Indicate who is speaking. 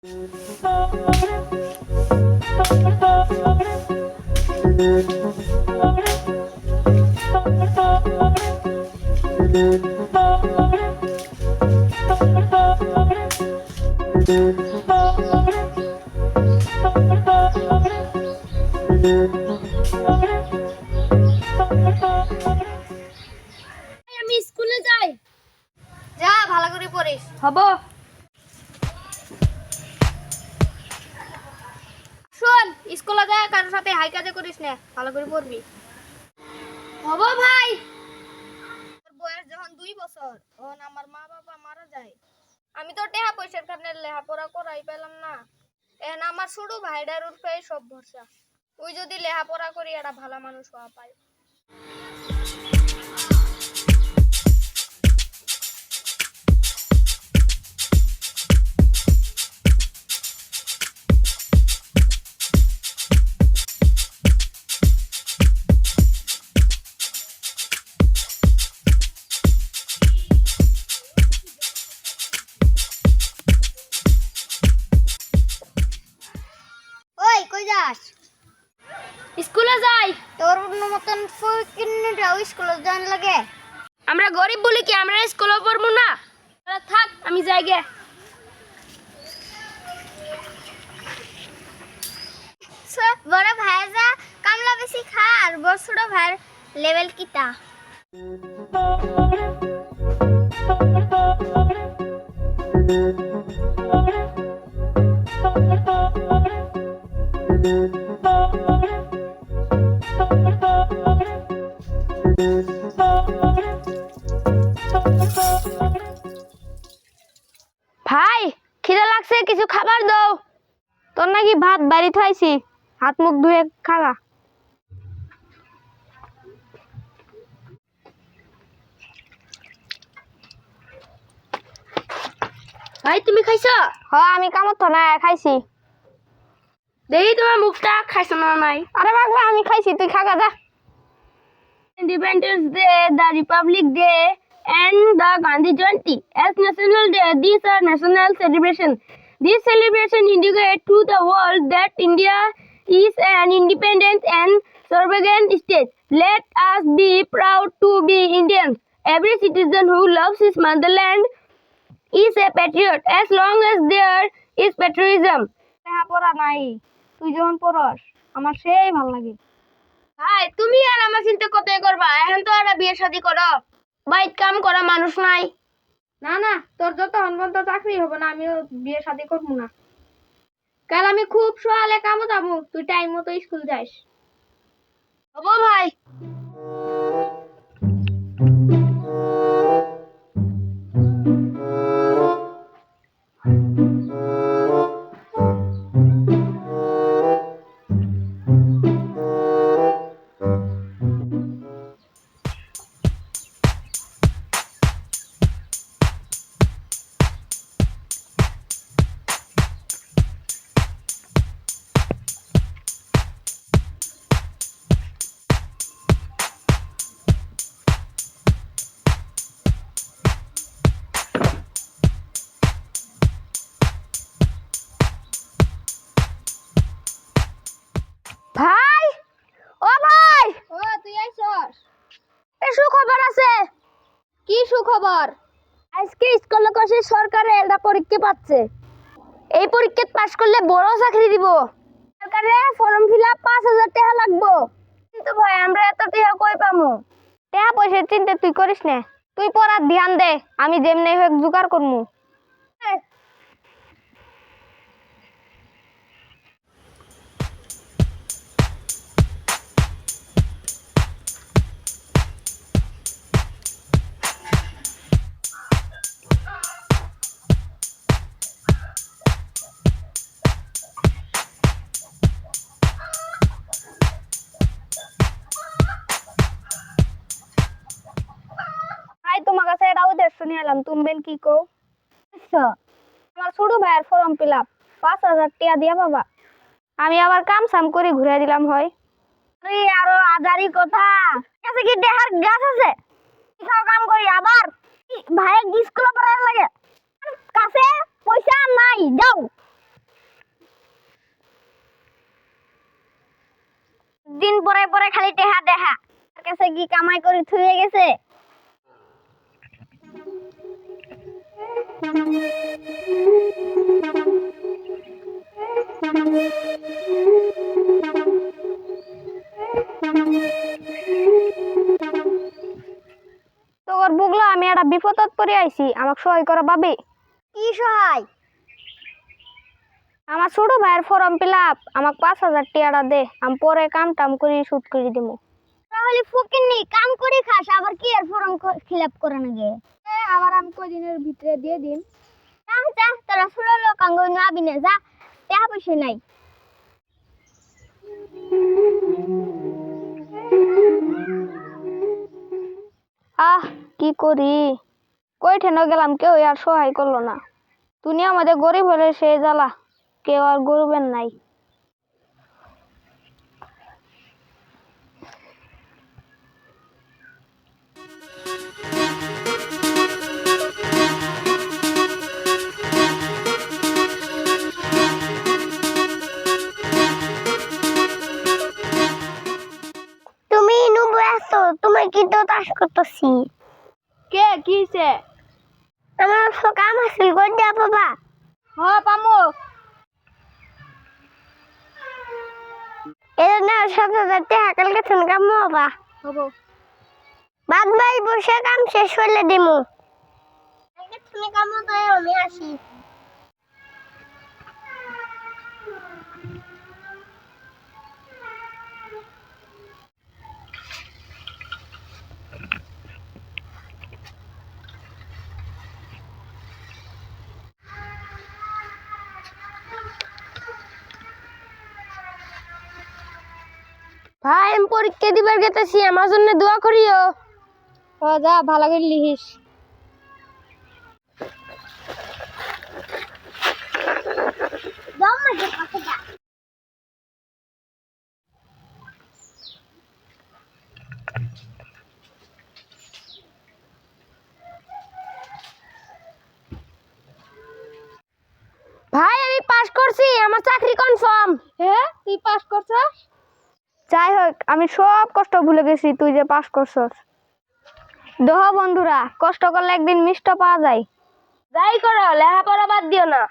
Speaker 1: আমি স্কুলে যাই।
Speaker 2: যা ভালো করে পড়িস।
Speaker 1: হব।
Speaker 2: শোন, স্কুলে যা কারোর সাথে হাই কাজে করিস না, ভালো করে পড়বি।
Speaker 1: হব ভাই।
Speaker 2: তোর বয়স যখন 2 বছর, তখন আমার মা বাবা মারা যায়। আমি তো টাকা পয়সার কারণে লেখাপড়া করাই পেলাম না। এখন আমার ছোট ভাইটার উপরে সব ভরসা। ওই যদি লেখাপড়া করি একটা ভালো মানুষ হওয়া পায়। ওই কই যাস?
Speaker 1: স্কুলে যাই।
Speaker 2: তোর মতন ফকিন্নিটাও স্কুলে যান লাগে?
Speaker 1: আমরা গরিব বলে কি আমরা স্কুলে পড়বো না? থাক, আমি যাই গে।
Speaker 2: বড় ভাই যা কামলা বেশি খা, আর বড় ছোট ভাইয়ের লেভেল কিতা?
Speaker 1: ভাই, খিদে লাগছে, কিছু খাবার দাও। তোর নাকি ভাত বাড়ি থাইছি, হাত মুখ ধুয়ে খাগা। ভাই তুমি খাইছো? আমি কামত তো না খাইছি। দেখি তোমার মুখটা খাইছো না নাই? আরে বাবা, আমি খাইছি, তুই খাগা যা। Independence Day, the Republic Day, and the Gandhi Jayanti as National Day. These are national celebrations. These celebrations indicate to the world that India is an independent and sovereign state. Let us be proud to be Indians. Every citizen who loves his motherland is a patriot as long as there is patriotism. পড়া নাই, তুই যখন পড়স আমার সেই ভালো লাগে। ভাই, তুমি আর আমার চিন্তা কোথায় করবা? এখন তো একটা বিয়ে শাদী করো, বাইক কাম করা মানুষ নাই। না না, তোর যত পর্যন্ত চাকরি হবে না, আমিও বিয়ে শাদী করবো না। কাল আমি খুব সকালে কামো যাবো, তুই টাইম মতো স্কুল যাস। হবো ভাই। ভাই, ও ভাই,
Speaker 2: ও তুই আইছস?
Speaker 1: এ সুখবর আছে।
Speaker 2: কি সুখবর?
Speaker 1: আজকে স্কুলে কষে সরকারে একটা পরীক্ষা পাচ্ছে। এই পরীক্ষা পাশ করলে বড় চাকরি দিব। সরকারে ফর্ম ফিল আপ 5,000 টাকা লাগবো। কিন্তু ভাই, আমরা এত টাকা কই পামু? টাকা পয়সার চিন্তা তুই করিস না, তুই পড়ার ধ্যান দে, আমি যেমনি হোক জোগাড় করমু। ভাই, তোমার কাছে এটা উদ্দেশ্য নিয়ে এলাম, তুমি বেন কি কও? আচ্ছা, আমার ছোট ভাইয়ের ফর্ম ফিল আপ 5,000 টাকা দিয়া বাবা। আমি আবার কাম সাম করে ঘুরে দিলাম হয়। আরে আরো আজারি কথা, কাছে কি দেহার গাছ আছে? কিসাও কাম করি আবার ভাই স্কুলে পড়ার লাগে, কাছে পয়সা নাই, যাও
Speaker 2: দিন পরে পরে খালি টেহা দেখা তার কাছে কি কামাই করে থুয়ে গেছে। তোর বুগলা আমি একটা বিপদত পড়ে আইছি, আমাকে সহায় করা ভাবি। কি সহায়? আমার ছোট ভাইয়ের ফর্ম ফিল আপ, আমাকে 5,000 টাকা দে, আমি পরে কাম টাম করে শুট করে দিব। তাহলে ফকিন্নি কাম করে খাস, আবার কি এর ফর্ম ফিল আপ করে নাগে? আবার আমি কদিনের ভিতরে দিয়ে দিন। যা যা, তোরা ছোট লোক আঙ্গ নাবি না, যা, টাকা পয়সা নাই। আহ কি করি, কই ঠেনে গেলাম, কেউ আর সহায় করলো না। দুনিয়া আমাদের গরিব হলে সে জ্বালা, কেউ আর গরিবের নাই। তুমি নুবু আছো, তুমি কিন্তু তাস করতেছি। কে কিছে? আমার কাম আছে, কই দিয়া বাবা? হ্যাঁ পামু। এর না সব যাতে হাকাল গেছেন কাম বাবা হবো। বাদ ভাই বসে কাম শেষ হইলে দিমু। তুমি কাম তো আমি আসি। ভাই আমি পরীক্ষা দিবার গেতেছি, আমার জন্য দোয়া করিও। ও যা, ভালো করে লিখিস। ভাই আমি পাস করছি, আমার চাকরি কনফার্ম। হ্যাঁ তুই পাস করছস? যাই হোক, আমি সব কষ্ট ভুলে গেছি, তুই যে পাস করছস। দোহা বন্ধুরা, কষ্ট করলে একদিন মিষ্ট পাওয়া যায়। যাই করো, লেখাপড়া বাদ দিও না।